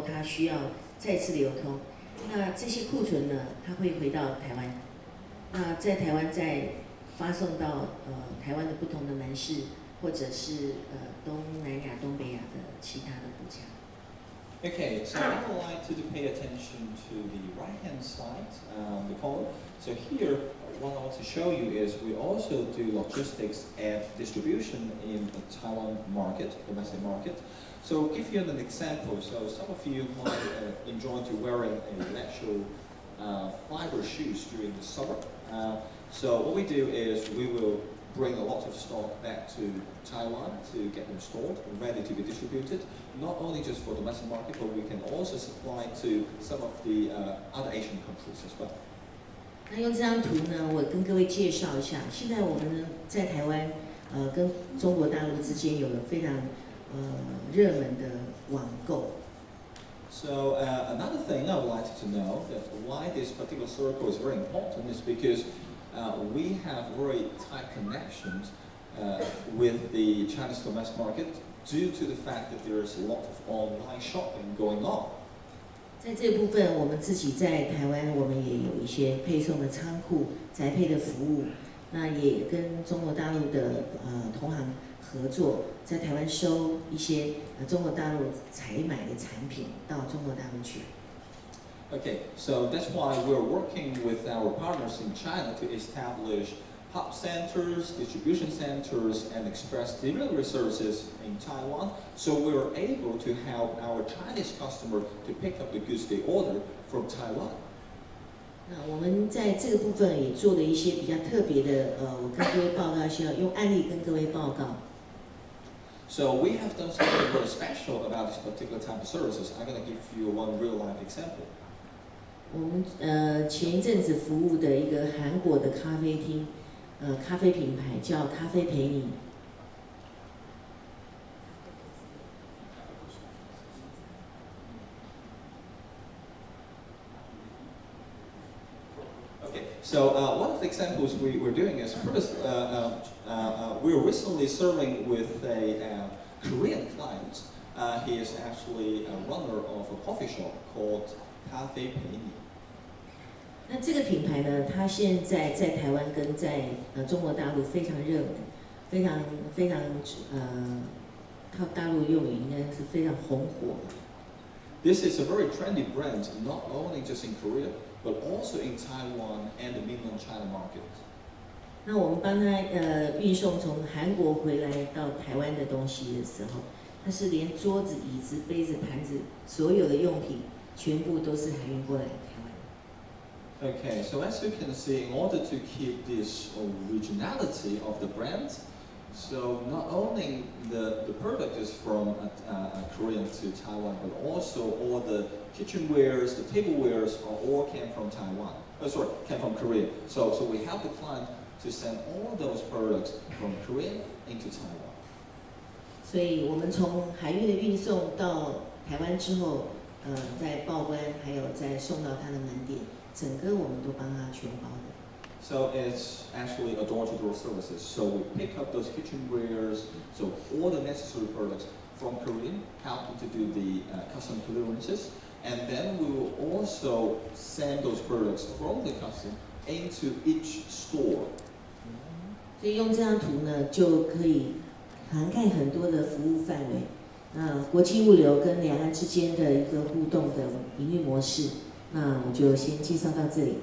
它需要再次流通，那这些库存呢，它会回到台湾，那在台湾再发送到台湾的不同的门市，或者是东南亚、东北亚的其他的国家。Okay, so I would like to pay attention to the right-hand side, the column. So here, what I want to show you is we also do logistics and distribution in the Taiwan market, domestic market. So I'll give you an example. So some of you might enjoy to wearing a natural fiber shoes during the summer. So what we do is we will bring a lot of stock back to Taiwan to get them stored and ready to be distributed, not only just for the domestic market, but we can also supply to some of the other Asian countries as well. 那用这张图呢，我跟各位介绍一下，现在我们在台湾，跟中国大陆之间有了非常热门的网购。So another thing I would like you to know that why this particular circle is very important is because we have very tight connections with the Chinese domestic market due to the fact that there is a lot of online shopping going on. 在这部分，我们自己在台湾，我们也有一些配送的仓库、宅配的服务，那也跟中国大陆的同行合作，在台湾收一些中国大陆采买的产品到中国大陆去。Okay, so that's why we're working with our partners in China to establish hub centers, distribution centers, and express delivery services in Taiwan. So we're able to help our Chinese customer to pick up the goods they order from Taiwan. 那我们在这个部分也做了一些比较特别的，我跟各位报告一下，用案例跟各位报告。So we have done something very special about this particular type of services. I'm going to give you one real life example. 我们前一阵子服务的一个韩国的咖啡厅，咖啡品牌叫咖啡陪你。Okay, so one of the examples we're doing is first, we were recently serving with a Korean client. He is actually a runner of a coffee shop called 咖啡陪你。那这个品牌呢，它现在在台湾跟在中国大陆非常热门，非常靠大陆用语应该是非常红火。This is a very trendy brand, not only just in Korea, but also in Taiwan and the mainland China market. 那我们帮他运送从韩国回来到台湾的东西的时候，它是连桌子、椅子、杯子、盘子，所有的用品全部都是海运过来台湾。Okay, so as you can see, in order to keep this originality of the brand, so not only the product is from Korean to Taiwan, but also all the kitchenwares, the tablewares are all came from Taiwan. Came from Korea. So we help the client to send all those products from Korea into Taiwan. 所以我们从海运的运送到台湾之后，在报关，还有再送到他的门店，整个我们都帮他全包的。So it's actually a door-to-door services. So we pick up those kitchenwares, so all the necessary products from Korea, help them to do the custom clearances, and then we will also send those products from the custom into each store. 所以用这张图呢，就可以涵盖很多的服务范围。那国际物流跟两岸之间的一个互动的营运模式，那我就先介绍到这里。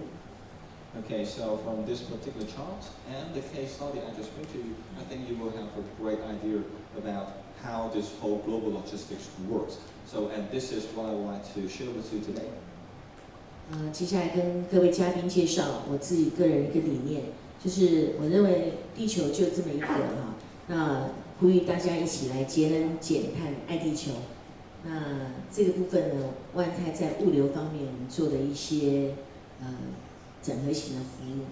Okay, so from this particular chart and the case study I just went to you, I think you will have a great idea about how this whole global logistics works. So, and this is what I would like to share with you today. 接下来跟各位嘉宾介绍我自己个人一个理念，就是我认为地球就这么一个哈，那呼吁大家一起来节能减碳爱地球。那这个部分呢，万泰在物流方面我们做的一些整合型的服务，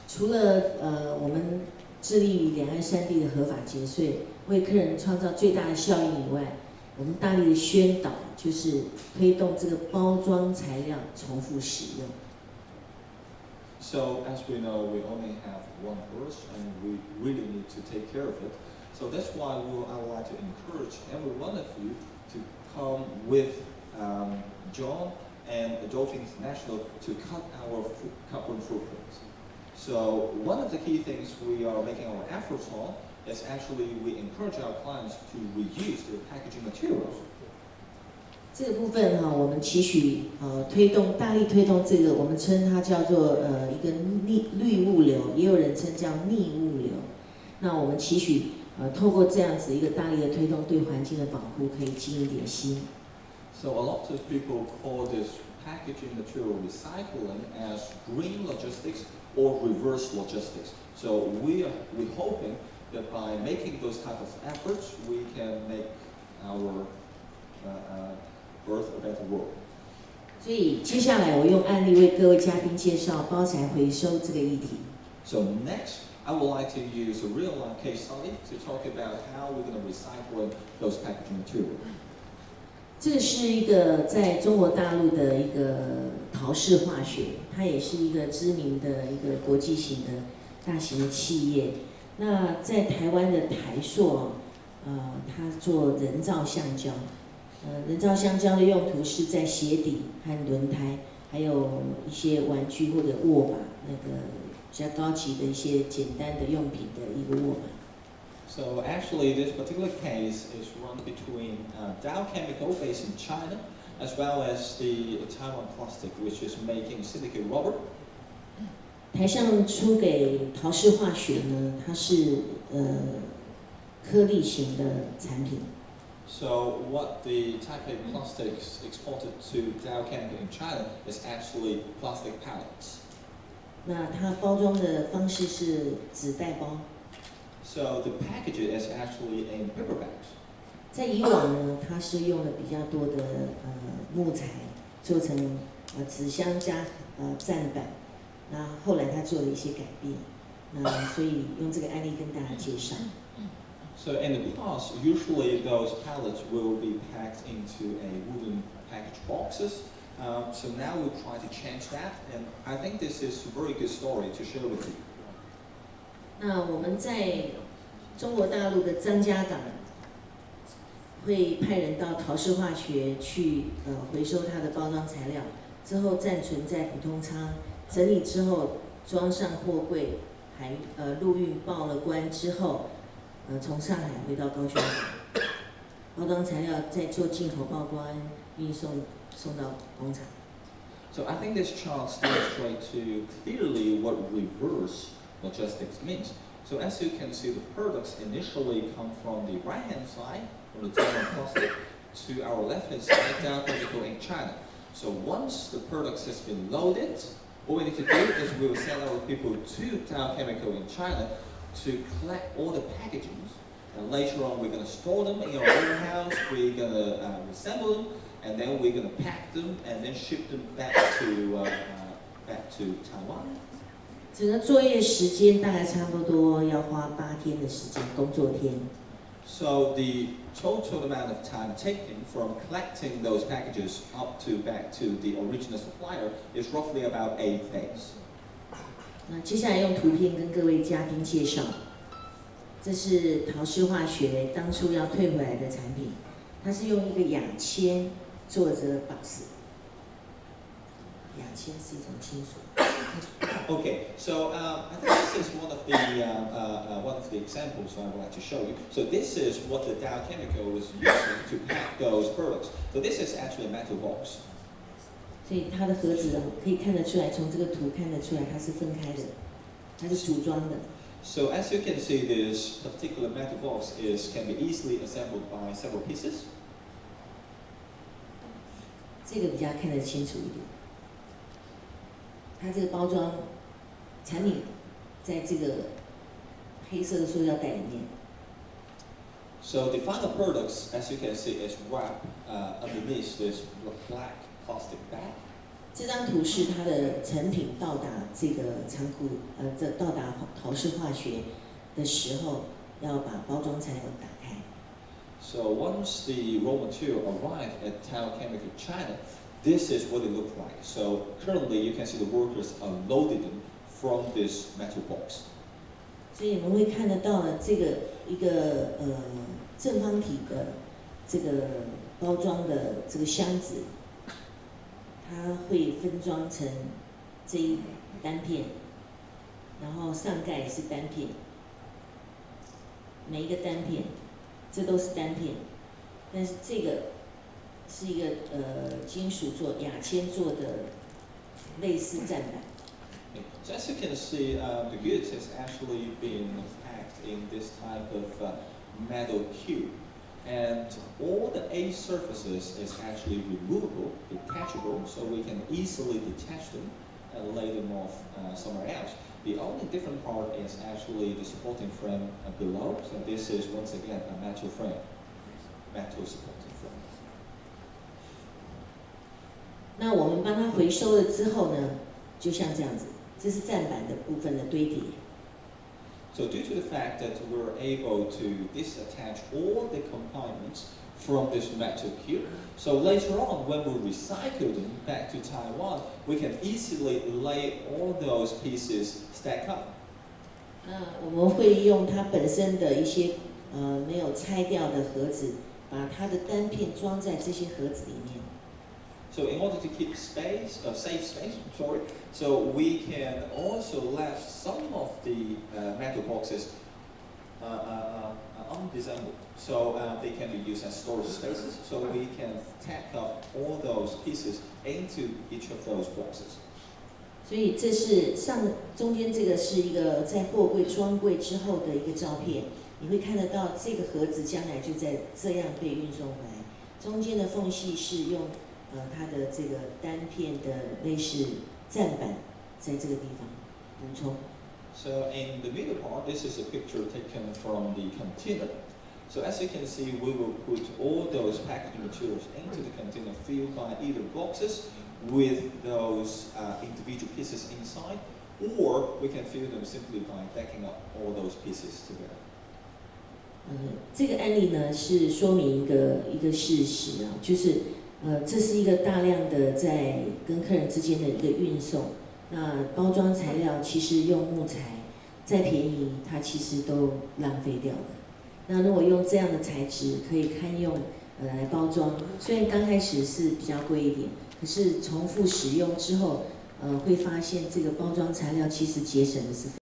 除了我们致力于两岸三地的合法节税，为客人创造最大的效益以外，我们大力的宣导，就是推动这个包装材料重复使用。So as we know, we only have one Earth, and we really need to take care of it. So that's why I would like to encourage every one of you to come with John and Dolphin International to cut our carbon footprint. So one of the key things we are making our efforts on is actually we encourage our clients to reuse their packaging materials. 这个部分哈，我们期许大力推动这个，我们称它叫做一个绿物流，也有人称叫逆物流。那我们期许透过这样子一个大力的推动，对环境的保护可以尽一点心。So a lot of people call this packaging material recycling as green logistics or reverse logistics. So we're hoping that by making those type of efforts, we can make our Earth a better world. 所以接下来我用案例为各位嘉宾介绍包材回收这个议题。So next, I would like to use a real-life case study to talk about how we're going to recycle those packaging materials. 这个是一个在中国大陆的一个陶氏化学，它也是一个知名的一个国际型的大型的企业。那在台湾的台塑，它做人造橡胶。人造橡胶的用途是在鞋底和轮胎，还有一些玩具或者握把，那个比较高级的一些简单的用品的一个握把。So actually, this particular case is run between Dow Chemical based in China, as well as the Taiwan Plastic, which is making silicate rubber. 台上出给陶氏化学呢，它是颗粒型的产品。So what the Taipei Plastics exported to Dow Chemical in China is actually plastic pallets. 那它包装的方式是纸袋包。So the packaging is actually in paper bags. 在以往呢，它是用了比较多的木材做成纸箱加站板，那后来它做了一些改变，那所以用这个案例跟大家介绍。So in the past, usually those pallets will be packed into a wooden package boxes. So now we try to change that, and I think this is a very good story to share with you. 那我们在中国大陆的张家港会派人到陶氏化学去回收它的包装材料，之后暂存在普通仓，整理之后装上货柜，还陆运报了关之后。从上海回到高雄港，包装材料再做进口报关，运送到工厂。So I think this chart demonstrates to clearly what reverse logistics means. So as you can see, the products initially come from the right-hand side, from the Taiwan Plastic, to our left-hand side, Dow Chemical in China. So once the products has been loaded, what we need to do is we will send our people to Dow Chemical in China to collect all the packagings, and later on we're going to store them in our warehouse, we're going to assemble them, and then we're going to pack them and then ship them back to Taiwan. 整个作业时间大概差不多要花8天的时间，工作天。So the total amount of time taken from collecting those packages back to the original supplier is roughly about 8 days. 那接下来用图片跟各位嘉宾介绍，这是陶氏化学当初要退回来的产品，它是用一个亚铅做着 box。亚铅是一种金属。Okay, so I think this is one of the examples I would like to show you. So this is what the Dow Chemical was using to pack those products. So this is actually a metal box. 所以它的盒子可以看得出来，从这个图看得出来它是分开的，它是组装的。So as you can see, this particular metal box can be easily assembled by several pieces. 这个比较看得清楚一点，它这个包装产品在这个黑色的塑料袋里面。So the final products, as you can see, is wrapped underneath this black plastic bag. 这张图是它的成品到达这个仓库，到达陶氏化学的时候，要把包装材料打开。So once the raw material arrived at Dow Chemical China, this is what it looked like. So currently, you can see the workers unloaded them from this metal box. 所以我们会看得到了这个一个正方体的这个包装的这个箱子。它会分装成这一单片，然后上盖也是单片，每一个单片，这都是单片，但是这个是一个金属做亚铅做的类似站板。So as you can see, the goods has actually been packed in this type of metal cube. And all the A surfaces is actually removable, detachable, so we can easily detach them and lay them off somewhere else. The only different part is actually the supporting frame below. So this is once again a metal frame, metal supporting frame. 那我们帮它回收了之后呢，就像这样子，这是站板的部分的堆叠。So due to the fact that we're able to disattach all the components from this metal cube, so later on when we recycle them back to Taiwan, we can easily lay all those pieces stack up. 那我们会用它本身的一些没有拆掉的盒子，把它的单片装在这些盒子里面。So in order to keep space, save space, sorry, so we can also left some of the metal boxes undisassembled. So they can be used as storage spaces. So we can tack up all those pieces into each of those boxes. 所以这是中间这个是一个在货柜装柜之后的一个照片，你会看得到这个盒子将来就在这样被运送回来，中间的缝隙是用它的这个单片的类似站板在这个地方补充。So in the middle part, this is a picture taken from the container. So as you can see, we will put all those packaging materials into the container filled by either boxes with those individual pieces inside, or we can fill them simply by stacking up all those pieces together. 这个案例呢是说明一个事实啊，就是这是一个大量的在跟客人之间的一个运送。那包装材料其实用木材再便宜，它其实都浪费掉了。那如果用这样的材质可以堪用来包装，虽然刚开始是比较贵一点，可是重复使用之后，会发现这个包装材料其实节省的是。